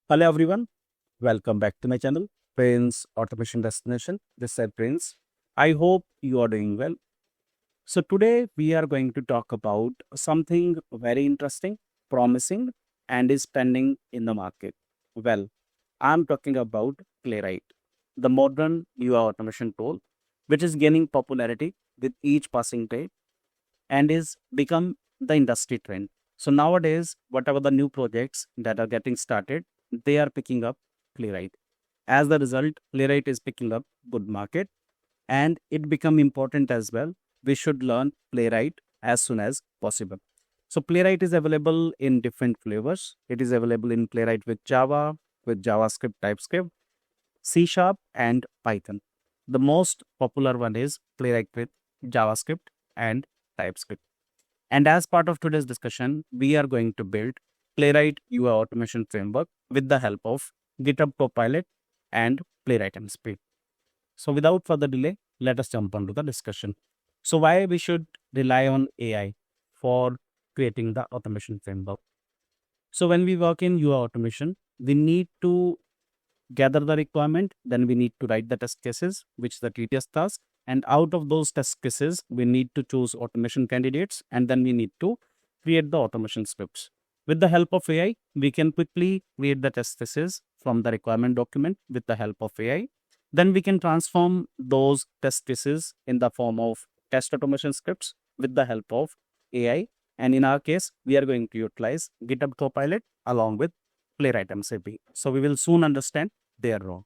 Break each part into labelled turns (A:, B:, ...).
A: Hello everyone, welcome back to my channel, Prince Automation Destination. This is Prince. I hope you are doing well. So today we are going to talk about something very interesting, promising, and is pending in the market. Well, I'm talking about Playwright, the modern UI automation tool, which is gaining popularity with each passing day and is become the industry trend. So nowadays, whatever the new projects that are getting started, they are picking up Playwright. As the result, Playwright is picking up good market and it become important as well. We should learn Playwright as soon as possible. So Playwright is available in different flavors. It is available in Playwright with Java, with JavaScript, TypeScript, C# and Python. The most popular one is Playwright with JavaScript and TypeScript. And as part of today's discussion, we are going to build Playwright UI automation framework with the help of GitHub Copilot and Playwright MCP. So without further delay, let us jump onto the discussion. So why we should rely on AI for creating the automation framework? So when we work in UI automation, we need to gather the requirement, then we need to write the test cases, which is the tedious task. And out of those test cases, we need to choose automation candidates, and then we need to create the automation scripts. With the help of AI, we can quickly create the test cases from the requirement document with the help of AI. Then we can transform those test cases in the form of test automation scripts with the help of AI. And in our case, we are going to utilize GitHub Copilot along with Playwright MCP. So we will soon understand their role.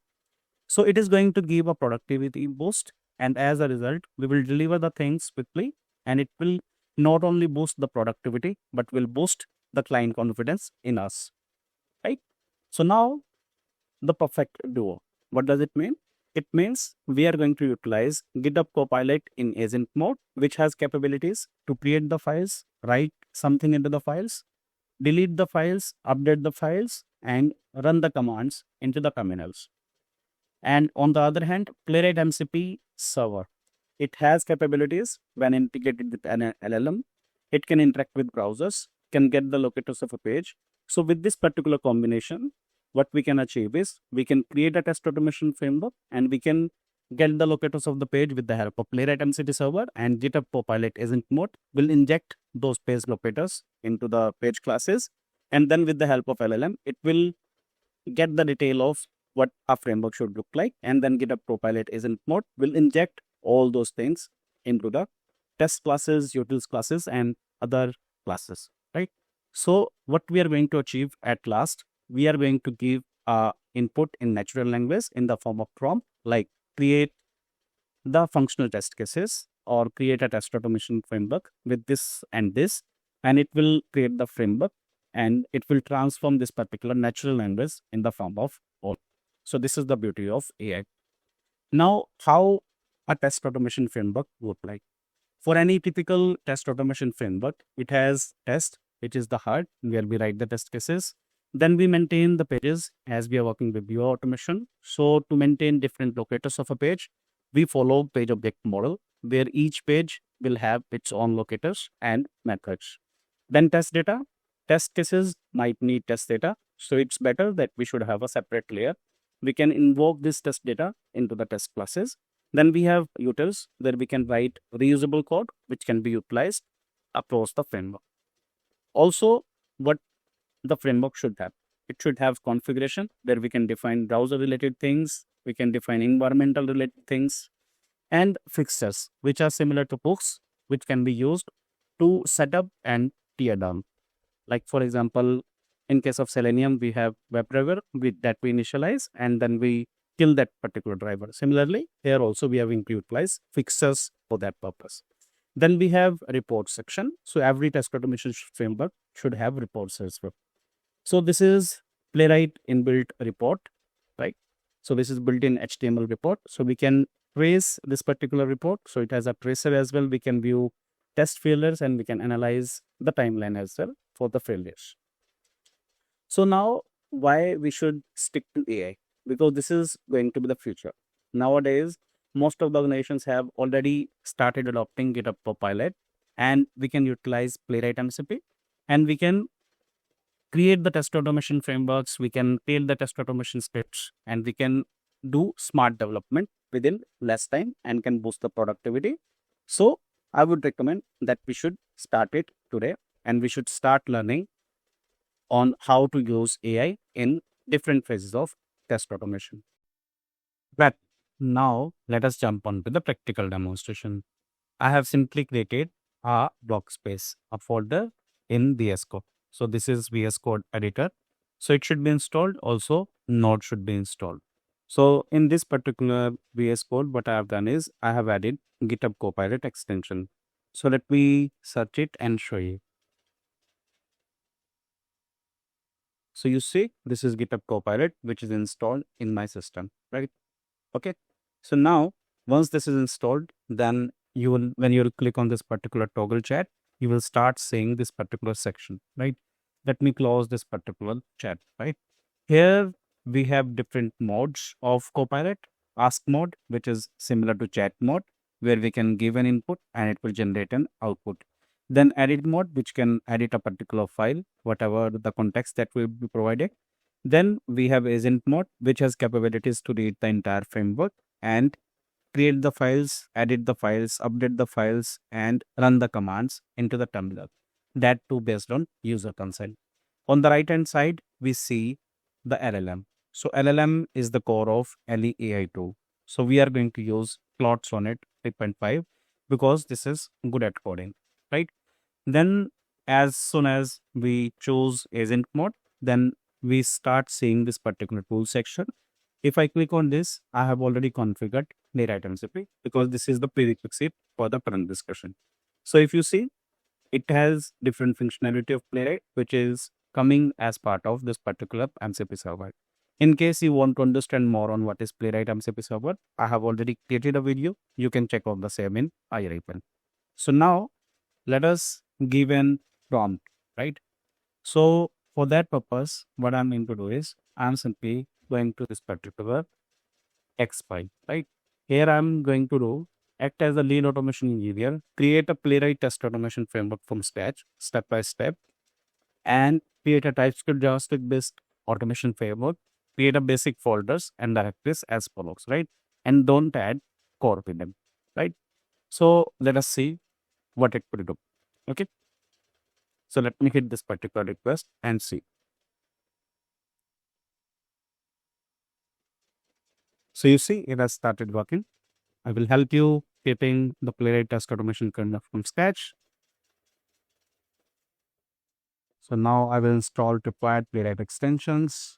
A: So it is going to give a productivity boost. And as a result, we will deliver the things quickly, and it will not only boost the productivity, but will boost the client confidence in us, right? So now the perfect duo. What does it mean? It means we are going to utilize GitHub Copilot in agent mode, which has capabilities to create the files, write something into the files, delete the files, update the files, and run the commands into the terminals. And on the other hand, Playwright MCP server. It has capabilities when integrated with an LLM. It can interact with browsers, can get the locators of a page. So with this particular combination, what we can achieve is we can create a test automation framework and we can get the locators of the page with the help of Playwright MCP server, and GitHub Copilot agent mode will inject those page locators into the page classes. And then with the help of LLM, it will get the detail of what a framework should look like, and then GitHub Copilot agent mode will inject all those things into the test classes, utils classes, and other classes, right? So what we are going to achieve at last, we are going to give input in natural language in the form of prompt, like create the functional test cases or create a test automation framework with this and this, and it will create the framework and it will transform this particular natural language in the form of all. So this is the beauty of AI. Now, how a test automation framework would like. For any typical test automation framework, it has test, which is the heart, where we write the test cases. Then we maintain the pages as we are working with UI automation. So to maintain different locators of a page, we follow page object model, where each page will have its own locators and methods. Then test data. Test cases might need test data. So it's better that we should have a separate layer. We can invoke this test data into the test classes. Then we have utils, where we can write reusable code, which can be utilized across the framework. Also, what the framework should have. It should have configuration, where we can define browser-related things, we can define environmental-related things, and fixtures, which are similar to hooks, which can be used to set up and tear down. Like for example, in case of Selenium, we have WebDriver that we initialize, and then we kill that particular driver. Similarly, here also we have utilized fixtures for that purpose. Then we have report section. So every test automation framework should have reports as well. So this is Playwright inbuilt report, right? So this is built-in HTML report. So we can trace this particular report. So it has a tracer as well. We can view test failures and we can analyze the timeline as well for the failures. So now why we should stick to AI? Because this is going to be the future. Nowadays, most of the organizations have already started adopting GitHub Copilot, and we can utilize Playwright MCP, and we can create the test automation frameworks, we can create the test automation scripts, and we can do smart development within less time and can boost the productivity. So I would recommend that we should start it today, and we should start learning on how to use AI in different phases of test automation. But now let us jump on to the practical demonstration. I have simply created a workspace, a folder in VS Code. So this is VS Code editor. So it should be installed. Also, Node should be installed. So in this particular VS Code, what I have done is I have added GitHub Copilot extension. So let me search it and show you. So you see, this is GitHub Copilot, which is installed in my system, right? Okay. So now, once this is installed, then you will, when you will click on this particular toggle chat, you will start seeing this particular section, right? Let me close this particular chat, right? Here we have different modes of Copilot. Ask mode, which is similar to chat mode, where we can give an input and it will generate an output. Then edit mode, which can edit a particular file, whatever the context that will be provided. Then we have agent mode, which has capabilities to read the entire framework and create the files, edit the files, update the files, and run the commands into the terminal. That too based on user consent. On the right hand side, we see the LLM. So LLM is the core of any AI tool. So we are going to use Claude Sonnet 3.5 because this is good at coding, right? Then as soon as we choose agent mode, then we start seeing this particular tool section. If I click on this, I have already configured Playwright MCP because this is the prerequisite for the current discussion. So if you see, it has different functionality of Playwright, which is coming as part of this particular MCP server. In case you want to understand more on what is Playwright MCP server, I have already created a video. You can check out the same in IRIPN. So now let us give an prompt, right? So for that purpose, what I'm going to do is I'm simply going to this particular X file, right? Here I'm going to do act as a lead automation engineer, create a Playwright test automation framework from scratch, step by step, and create a TypeScript JavaScript based automation framework, create a basic folders and directories as follows, right? And don't add core with them, right? So let us see what it will do. Okay. So let me hit this particular request and see. So you see, it has started working. I will help you creating the Playwright test automation kernel from scratch. So now I will install required Playwright extensions.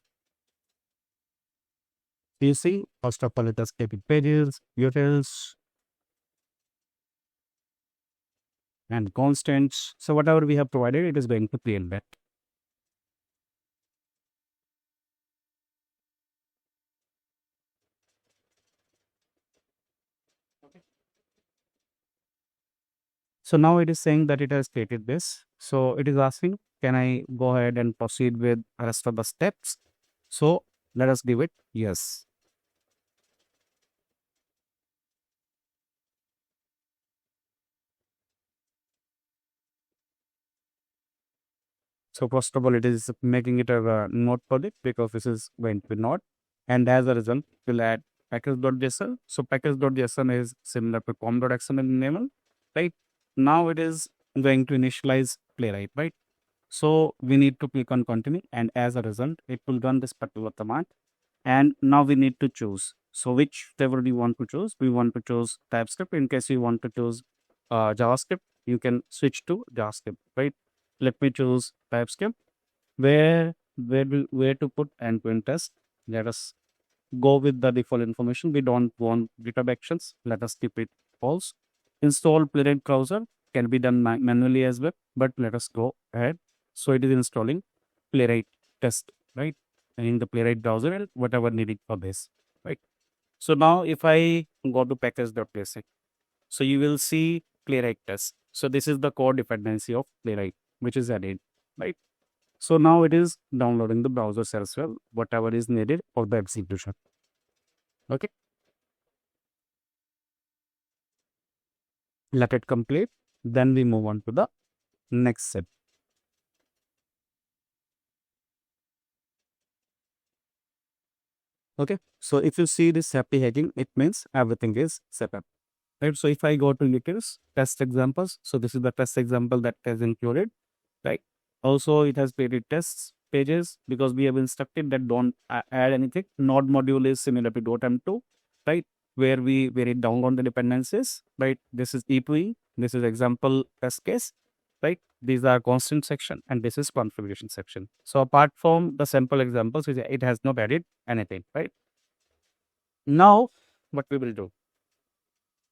A: So you see, first of all, it has kept pages, utils, and constants. So whatever we have provided, it is going to create that. So now it is saying that it has created this. So it is asking, can I go ahead and proceed with the rest of the steps? So let us give it yes. So first of all, it is making it a node project because this is going to be node. And as a result, we'll add package.json. So package.json is similar to com.xml enable, right? Now it is going to initialize Playwright, right? So we need to click on continue, and as a result, it will run this particular command. And now we need to choose. So whichever we want to choose, we want to choose TypeScript. In case you want to choose JavaScript, you can switch to JavaScript, right? Let me choose TypeScript. Where to put endpoint test? Let us go with the default information. We don't want GitHub actions. Let us keep it false. Install Playwright browser can be done manually as well, but let us go ahead. So it is installing Playwright test, right? And in the Playwright browser and whatever needed for this, right? So now if I go to package.basic, so you will see Playwright test. So this is the core dependency of Playwright, which is added, right? So now it is downloading the browsers as well, whatever is needed for the execution. Okay. Let it complete. Then we move on to the next step. Okay. So if you see this happy heading, it means everything is set up. Right. So if I go to latest test examples, so this is the test example that has included. Right. Also, it has created tests pages because we have instructed that don't add anything. Node module is similar to .m2, right? Where we download the dependencies, right? This is EPE, this is example test case, right? These are constant section and this is configuration section. So apart from the sample examples, it has not added anything, right? Now, what we will do?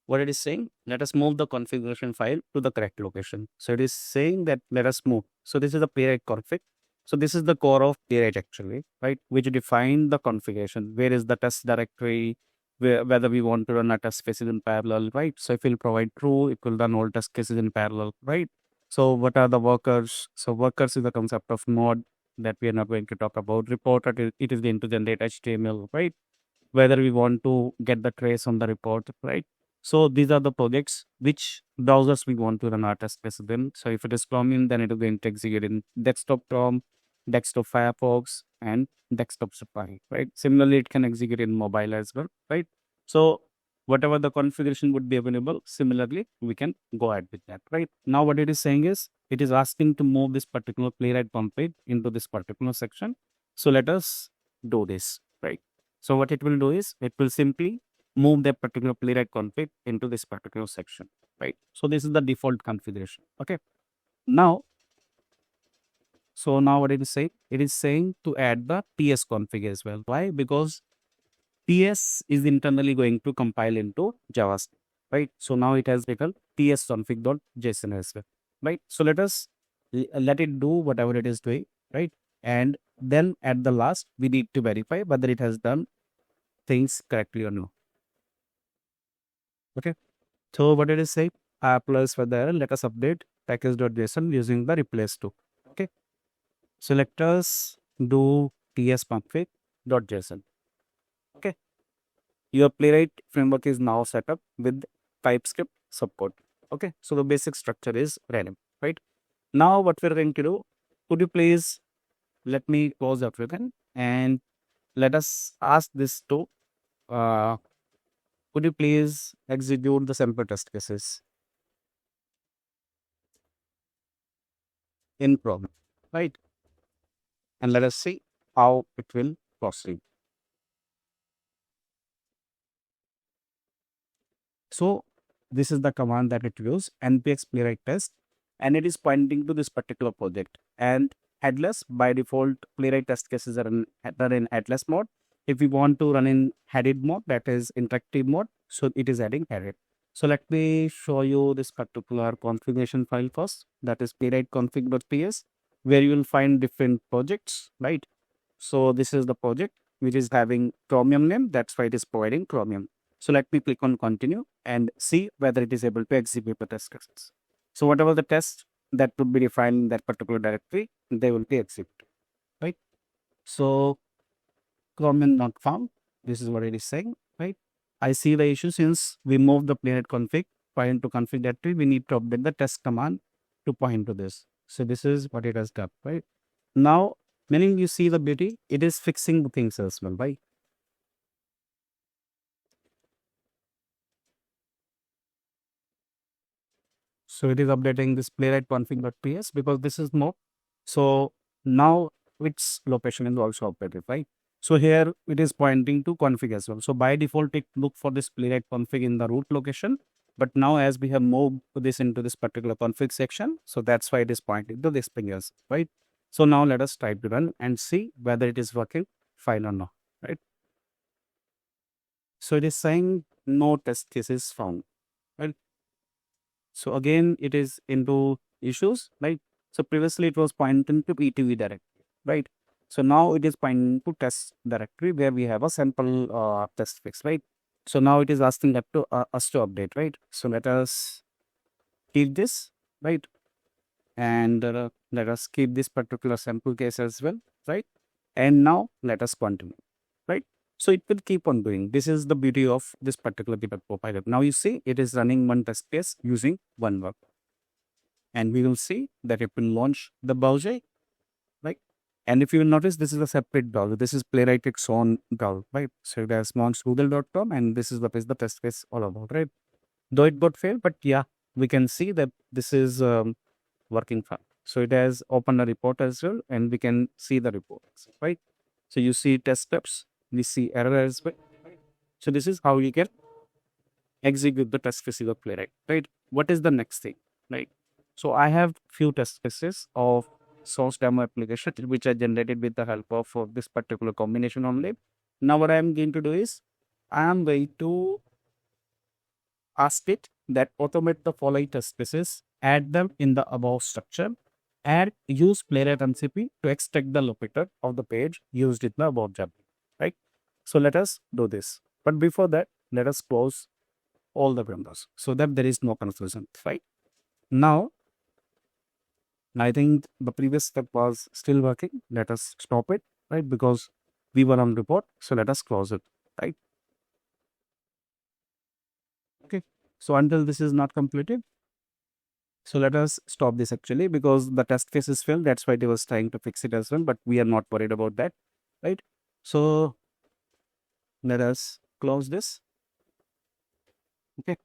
A: What it is saying, let us move the configuration file to the correct location. So it is saying that let us move. So this is the playwright config. So this is the core of playwright actually, right? Which define the configuration. Where is the test directory? Whether we want to run a test cases in parallel, right? So if we'll provide true, it will run all test cases in parallel, right? So what are the workers? So workers is the concept of node that we are not going to talk about. Report, it is going to generate HTML, right? Whether we want to get the trace on the report, right? So these are the projects which browsers we want to run our test cases in. So if it is Chromium, then it is going to execute in desktop Chrome, desktop Firefox, and desktop Safari, right? Similarly, it can execute in mobile as well, right? So whatever the configuration would be available, similarly, we can go ahead with that, right? Now what it is saying is, it is asking to move this particular playwright config into this particular section. So let us do this, right? So what it will do is, it will simply move that particular playwright config into this particular section, right? So this is the default configuration, okay? Now, so now what it is saying? It is saying to add the TS config as well. Why? Because TS is internally going to compile into JavaScript, right? So now it has become TS config.json as well, right? So let us let it do whatever it is doing, right? And then at the last, we need to verify whether it has done things correctly or no. Okay. So what it is saying? Plus for the error, let us update package.json using the replace to. Okay. So let us do tsconfig.json. Okay. Your Playwright framework is now set up with TypeScript support. Okay. So the basic structure is random, right? Now what we're going to do, could you please let me pause everything and let us ask this to could you please execute the sample test cases in program, right? And let us see how it will proceed. So this is the command that it uses, npx playwright test, and it is pointing to this particular project. And headless, by default, playwright test cases are run in headless mode. If we want to run in headed mode, that is interactive mode, so it is adding headed. So let me show you this particular configuration file first, that is playwright config.ps, where you will find different projects, right? So this is the project which is having Chromium name, that's why it is providing Chromium. So let me click on continue and see whether it is able to execute the test cases. So whatever the test that would be defined in that particular directory, they will be executed, right? So Chromium not found. This is what it is saying, right? I see the issue since we moved the playwright config file to config directory. We need to update the test command to point to this. So this is what it has done, right? Now, meaning you see the beauty, it is fixing the things as well, right? So it is updating this playwright config.ps because this is more. So now its location is also updated, right? So here it is pointing to config as well. So by default, it look for this playwright config in the root location. But now as we have moved this into this particular config section, so that's why it is pointing to this thing as, right? So now let us try to run and see whether it is working fine or not, right? So it is saying no test cases found, right? So again, it is into issues, right? So previously it was pointing to ETV directory, right? So now it is pointing to test directory where we have a sample test fix, right? So now it is asking us to update, right? So let us keep this, right? And let us keep this particular sample case as well, right? And now let us continue, right? So it will keep on doing. This is the beauty of this particular CoPilot. Now you see it is running one test case using one work. And we will see that it will launch the browser, right? And if you will notice, this is a separate browser. This is Playwright its own browser, right? So it has launched google.com, and this is what is the test case all about, right? Though it got failed, but yeah, we can see that this is working fine. So it has opened a report as well, and we can see the reports, right? So you see test steps, we see error as well. So this is how you can execute the test cases of Playwright, right? What is the next thing, right? So I have few test cases of source demo application which are generated with the help of this particular combination only. Now what I am going to do is I am going to ask it that automate the following test cases, add them in the above structure, and use Playwright MCP to extract the locator of the page used in the above job, right? So let us do this. But before that, let us close all the windows so that there is no confusion, right? Now, I think the previous step was still working. Let us stop it, right? Because we were on report. So let us close it, right? Okay. So until this is not completed, so let us stop this actually because the test case is failed. That's why they was trying to fix it as well, but we are not worried about that, right? So let us close this. Okay.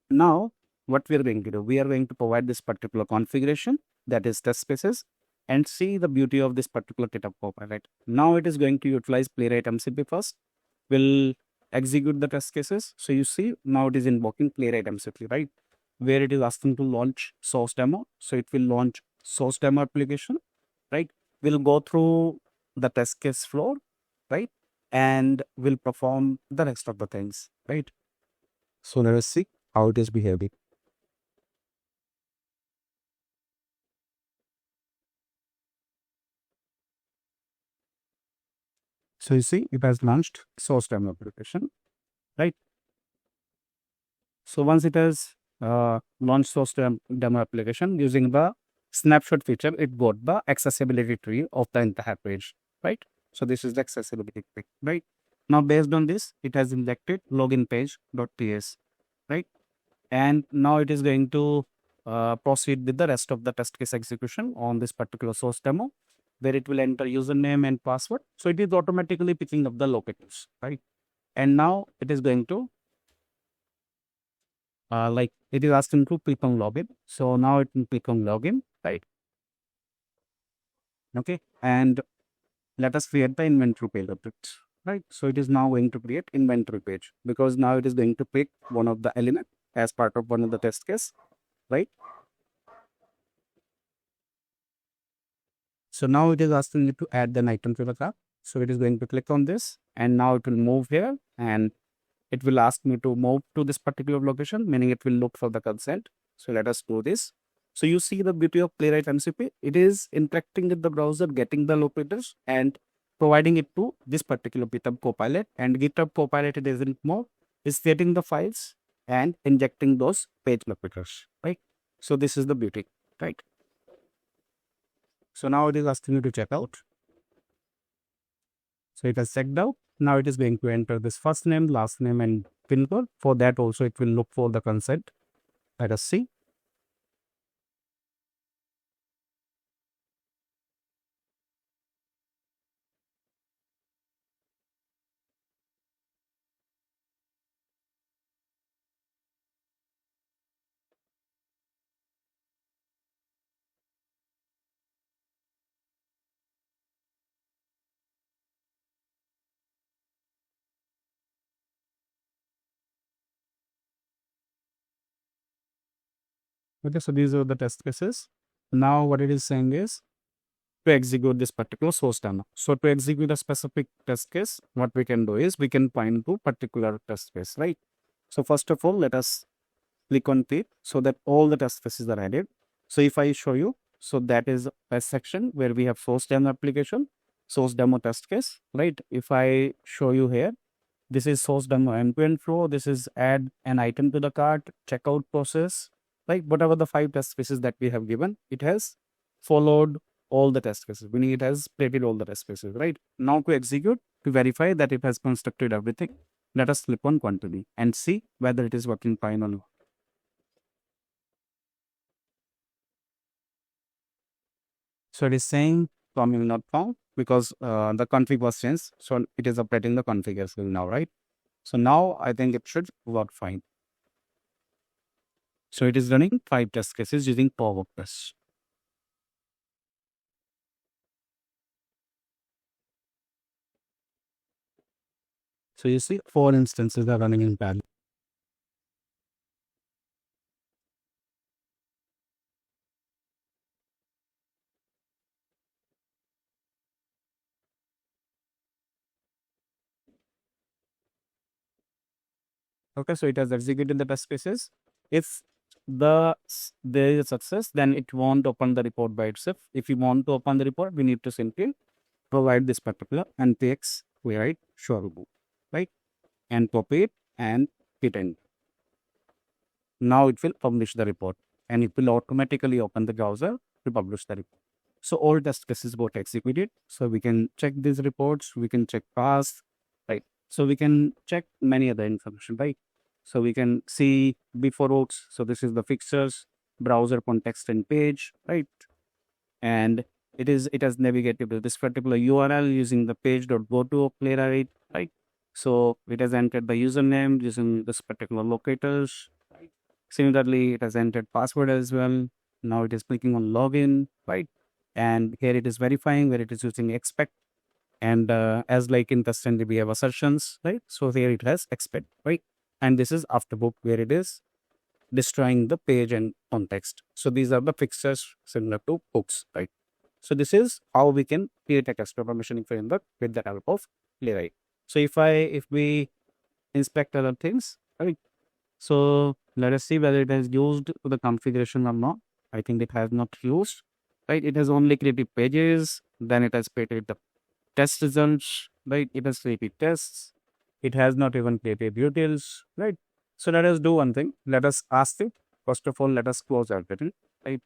A: Now, what we are going to do, we are going to provide this particular configuration, that is test spaces, and see the beauty of this particular GitHub Copilot. Now it is going to utilize Playwright MCP first. We'll execute the test cases. So you see now it is invoking Playwright MCP, right? Where it is asking to launch source demo. So it will launch source demo application, right? We'll go through the test case flow, right? And we'll perform the rest of the things, right? So let us see how it is behaving. So you see, it has launched source demo application, right? So once it has launched source demo application using the snapshot feature, it got the accessibility tree of the entire page, right? So this is the accessibility tree, right? Now based on this, it has injected login page.ts, right? And now it is going to proceed with the rest of the test case execution on this particular source demo, where it will enter username and password. So it is automatically picking up the locators, right? And now it is going to like it is asking to click on login. So now it will click on login, right? Okay. And let us create the inventory page of it, right? So it is now going to create inventory page because now it is going to pick one of the element as part of one of the test case, right? So now it is asking you to add an item to the cart. So it is going to click on this and now it will move here and it will ask me to move to this particular location, meaning it will look for the consent. So let us do this. So you see the beauty of Playwright MCP. It is interacting with the browser, getting the locators and providing it to this particular GitHub Copilot. And GitHub Copilot, it isn't more, is getting the files and injecting those page locators, right? So this is the beauty, right? So now it is asking you to check out. So it has checked out. Now it is going to enter this first name, last name, and pin code. For that also it will look for the consent. Let us see. Okay, so these are the test cases. Now what it is saying is to execute this particular source demo. So to execute a specific test case, what we can do is we can point to particular test case, right? So first of all, let us click on it so that all the test cases are added. So if I show you, so that is a section where we have source demo application, source demo test case, right? If I show you here, this is source demo end-to-end flow. This is add an item to the cart, checkout process, like whatever the 5 test cases that we have given, it has followed all the test cases, meaning it has created all the test cases, right? Now to execute, to verify that it has constructed everything, let us click on continue and see whether it is working fine or not. So it is saying Chromium not found. because the config was changed. So it is updating the config as well now, right? So now I think it should work fine. So it is running 5 test cases using WebKit. So you see 4 instances are running in parallel. Okay, so it has executed the test cases. If there is a success, then it won't open the report by itself. If you want to open the report, we need to simply provide this particular npx playwright showroom, right? And copy it and hit enter. Now it will publish the report and it will automatically open the browser to publish the report. So all test cases got executed. So we can check these reports, we can check pass, right? So we can check many other information, right? So we can see before routes. So this is the fixtures, browser context and page, right? And it has navigated to this particular URL using the page.go-to-playwright, right? So it has entered the username using this particular locators. Right? Similarly, it has entered password as well. Now it is clicking on login, right? And here it is verifying where it is using expect. And as like in custom we have assertions, right? So here it has expect, right? And this is after book where it is destroying the page and context. So these are the fixtures similar to hooks, right? So this is how we can create a custom permissioning framework with the help of Playwright. So if we inspect other things, right? So let us see whether it has used the configuration or not. I think it has not used, right? It has only created pages, then it has created the test results, right? It has created tests. It has not even created utils, right? So let us do one thing. Let us ask it. First of all, let us close everything, right?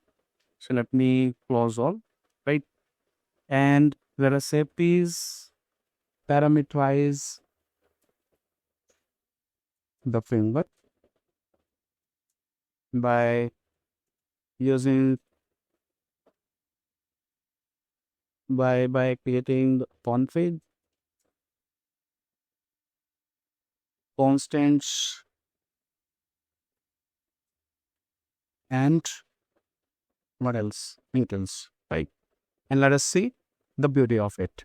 A: So let me close all, right? And let us say please parameterize the framework by using by creating config constants and what else? Utils, right? And let us see the beauty of it.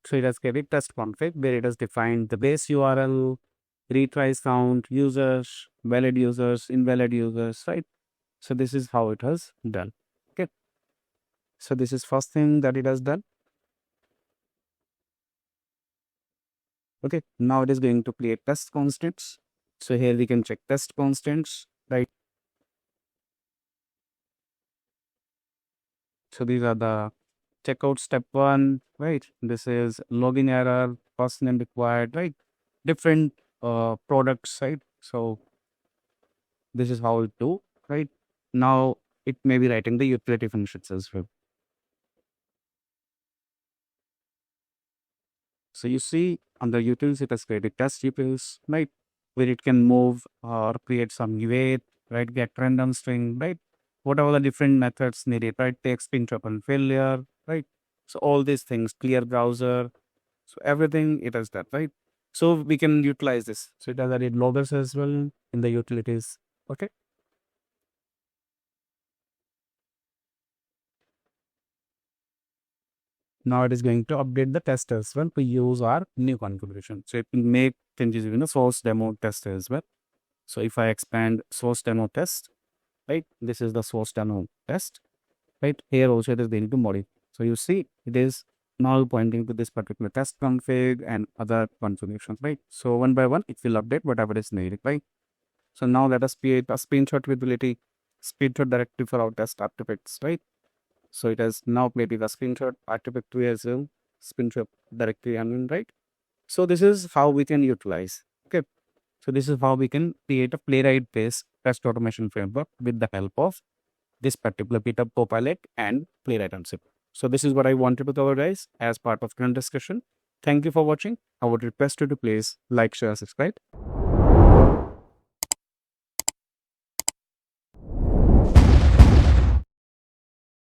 A: So it has created test config where it has defined the base URL, retries count, users, valid users, invalid users, right? So this is how it has done. Okay. So this is first thing that it has done. Okay. Now it is going to create test constants. So here we can check test constants, right? So these are the checkout step 1, right? This is login error, first name required, right? Different products, right? So this is how it do, right? Now it may be writing the utility functions as well. So you see under utils, it has created test utils, right? Where it can move or create some UA, right? Get random string, right? Whatever the different methods needed, right? Text, 𝒑𝒐𝒏 failure, right? So all these things, clear browser. So everything it has done, right? So we can utilize this. So it has added loggers as well in the utilities. Okay. Now it is going to update the test as well to use our new configuration. So it will make changes in the source demo test as well. So if I expand source demo test, right? This is the source demo test, right? Here also it is going to modify. So you see it is now pointing to this particular test config and other configurations, right? So one by one, it will update whatever is needed, right? So now let us create a screenshot directory for our test artifacts, right? So it has now created a screenshot artifact as well, screenshot directory admin, right? So this is how we can utilize. Okay. So this is how we can create a Playwright-based test automation framework with the help of this particular GitHub Copilot and Playwright MCP. So this is what I wanted to cover, guys, as part of current discussion. Thank you for watching. I would request you to please like, share, subscribe.